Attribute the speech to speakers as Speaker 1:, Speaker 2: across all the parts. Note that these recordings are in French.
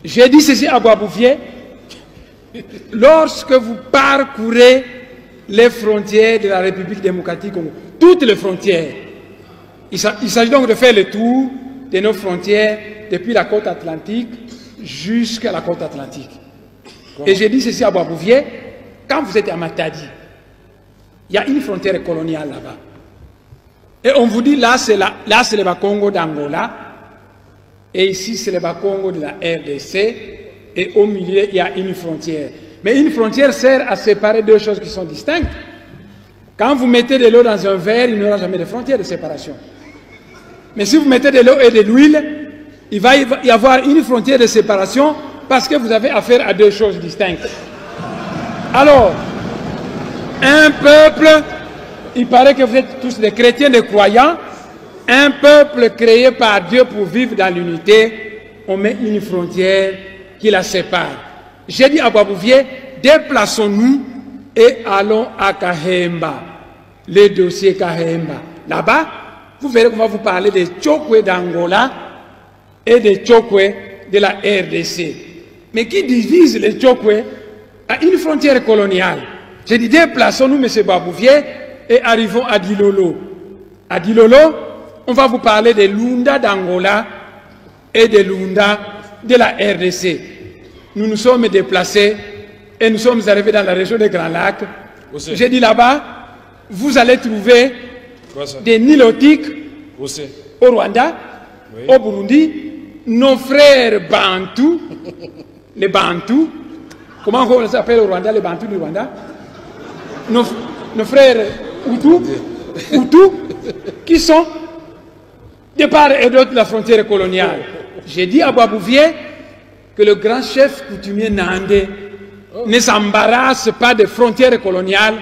Speaker 1: J'ai dit ceci à Bois-Bouvier, lorsque vous parcourez les frontières de la République démocratique du Congo, toutes les frontières, il s'agit donc de faire le tour de nos frontières depuis la côte atlantique jusqu'à la côte atlantique. Et j'ai dit ceci à Bois-Bouvier, quand vous êtes à Matadi, il y a une frontière coloniale là-bas. Et on vous dit, là c'est le Bas-Congo d'Angola, et ici c'est le Bas-Congo de la RDC, et au milieu il y a une frontière. Mais une frontière sert à séparer deux choses qui sont distinctes. Quand vous mettez de l'eau dans un verre, il n'y aura jamais de frontière de séparation. Mais si vous mettez de l'eau et de l'huile, il va y avoir une frontière de séparation parce que vous avez affaire à deux choses distinctes. Alors, un peuple, il paraît que vous êtes tous des chrétiens, des croyants, un peuple créé par Dieu pour vivre dans l'unité, on met une frontière qui la sépare. J'ai dit à Bois-Bouvier, déplaçons-nous et allons à Kahemba, le dossier Kahemba. Là-bas, vous verrez qu'on va vous parler des Tchokwe d'Angola et des Tchokwe de la RDC. Mais qui divise les Tchokwe à une frontière coloniale? J'ai dit, déplaçons-nous, M. Bois-Bouvier, et arrivons à Dilolo. À Dilolo, on va vous parler des Lunda d'Angola et des Lunda de la RDC. Nous nous sommes déplacés et nous sommes arrivés dans la région des Grands Lacs. J'ai dit là-bas, vous allez trouver des Nilotiques au Rwanda, au Burundi, nos frères Bantous, les Bantous, comment on s'appelle au Rwanda, les Bantous du Rwanda, nos frères Hutus, qui sont de part et d'autre de la frontière coloniale. J'ai dit à Bois-Bouvier que le grand chef coutumier Nandé ne s'embarrasse pas des frontières coloniales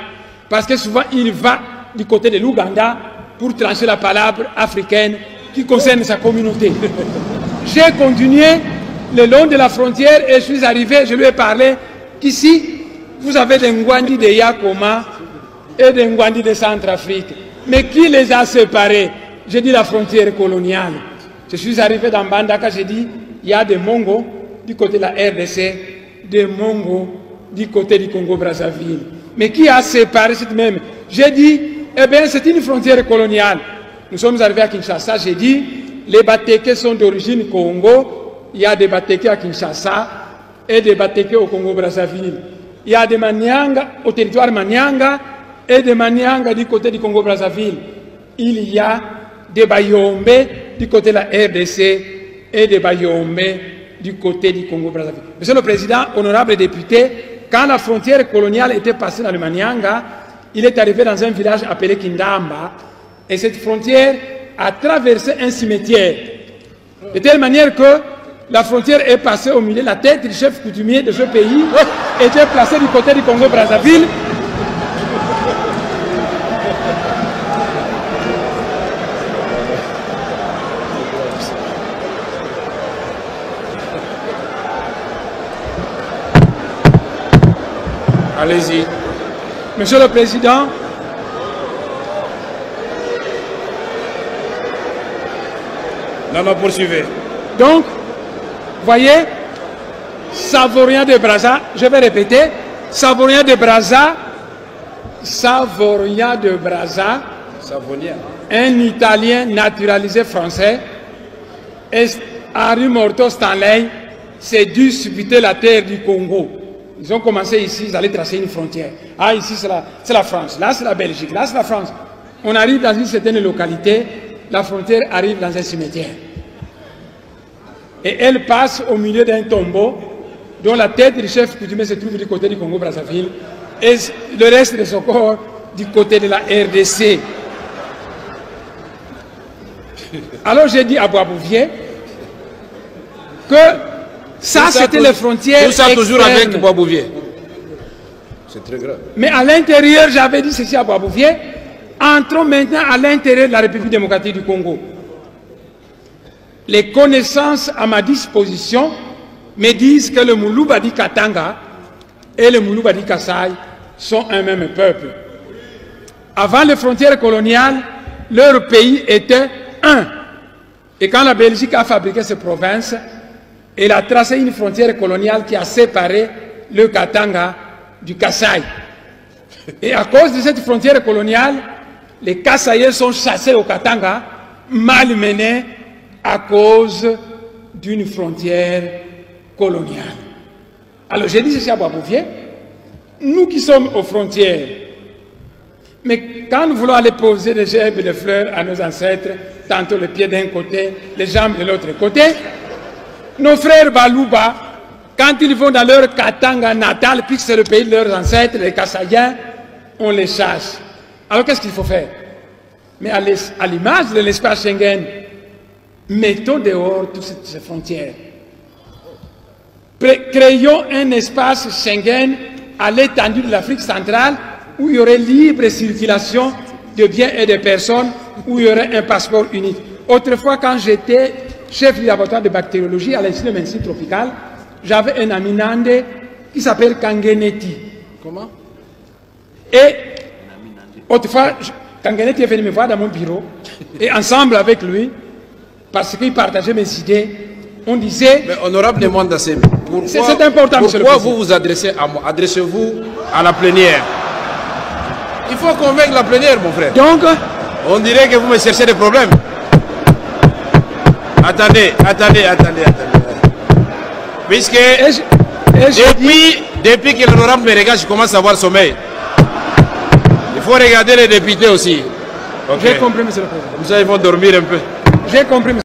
Speaker 1: parce que souvent il va du côté de l'Ouganda pour trancher la palabre africaine qui concerne sa communauté. J'ai continué le long de la frontière et je suis arrivé, je lui ai parlé qu'ici, vous avez des Ngwandi de Yakoma et des Ngwandi de Centrafrique. Mais qui les a séparés? J'ai dit la frontière coloniale. Je suis arrivé dans Bandaka, j'ai dit, il y a des Mongos du côté de la RDC, des Mongos du côté du Congo-Brazzaville. Mais qui a séparé cette même? J'ai dit, eh bien, c'est une frontière coloniale. Nous sommes arrivés à Kinshasa, j'ai dit, les Batékés sont d'origine Congo, il y a des Batékés à Kinshasa et des Batékés au Congo-Brazzaville. Il y a des Manianga au territoire Manianga et des Manianga du côté du Congo-Brazzaville. Il y a des Bayombe du côté de la RDC et des Bayombe du côté du Congo-Brazzaville. Monsieur le Président, honorable député, quand la frontière coloniale était passée dans le Manianga, il est arrivé dans un village appelé Kindamba, et cette frontière a traversé un cimetière, de telle manière que la frontière est passée au milieu, la tête du chef coutumier de ce pays était placée du côté du Congo-Brazzaville.
Speaker 2: Allez-y.
Speaker 1: Monsieur le Président,
Speaker 2: non, poursuivez.
Speaker 1: Donc, voyez, Savorien de Brazza, je vais répéter, Savorien de Brazza, un Italien naturalisé français, et Henri Morto Stanley s'est dû disputer la terre du Congo. Ils ont commencé ici, ils allaient tracer une frontière. Ah, ici c'est la France, là c'est la Belgique, là c'est la France. On arrive dans une certaine localité, la frontière arrive dans un cimetière. Et elle passe au milieu d'un tombeau dont la tête du chef coutumier se trouve du côté du Congo-Brazzaville et le reste de son corps du côté de la RDC. Alors j'ai dit à Bois-Bouvier que ça c'était les frontières
Speaker 2: tout ça
Speaker 1: externes.
Speaker 2: Toujours avec Bois-Bouvier. C'est très grave.
Speaker 1: Mais à l'intérieur, j'avais dit ceci à Bois-Bouvier, entrons maintenant à l'intérieur de la République démocratique du Congo. Les connaissances à ma disposition me disent que le Moulou-Badi Katanga et le Moulou-Badi Kassai sont un même peuple. Avant les frontières coloniales, leur pays était un. Et quand la Belgique a fabriqué ces provinces, Il a tracé une frontière coloniale qui a séparé le Katanga du Kasaï. Et à cause de cette frontière coloniale, les Kasaïens sont chassés au Katanga, malmenés à cause d'une frontière coloniale. Alors j'ai dit ceci à Boisbouvier, nous qui sommes aux frontières, mais quand nous voulons aller poser des gerbes et des fleurs à nos ancêtres, tantôt les pieds d'un côté, les jambes de l'autre côté, nos frères Balouba, quand ils vont dans leur Katanga natal, puisque c'est le pays de leurs ancêtres, les Kasaïens, on les chasse. Alors qu'est-ce qu'il faut faire? Mais à l'image de l'espace Schengen, mettons dehors toutes ces frontières. Créons un espace Schengen à l'étendue de l'Afrique centrale où il y aurait libre circulation de biens et de personnes, où il y aurait un passeport unique. Autrefois, quand j'étais chef du laboratoire de bactériologie à l'Institut de médecine tropicale, j'avais un ami nandé qui s'appelle Kangeneti.
Speaker 2: Comment?
Speaker 1: Et autrefois, Kangeneti est venu me voir dans mon bureau, et ensemble avec lui, parce qu'il partageait mes idées, on disait...
Speaker 2: Mais honorable demande d'assez.
Speaker 1: C'est important, monsieur le président.
Speaker 2: Pourquoi vous vous adressez à moi? Adressez-vous à la plénière. Il faut convaincre la plénière, mon frère.
Speaker 1: Donc,
Speaker 2: on dirait que vous me cherchez des problèmes. Attendez. Puisque depuis que l'honorable me regarde, je commence à avoir sommeil. Il faut regarder les députés aussi.
Speaker 1: J'ai compris, monsieur le président.
Speaker 2: Comme ça, ils vont dormir un peu.
Speaker 1: J'ai compris, monsieur.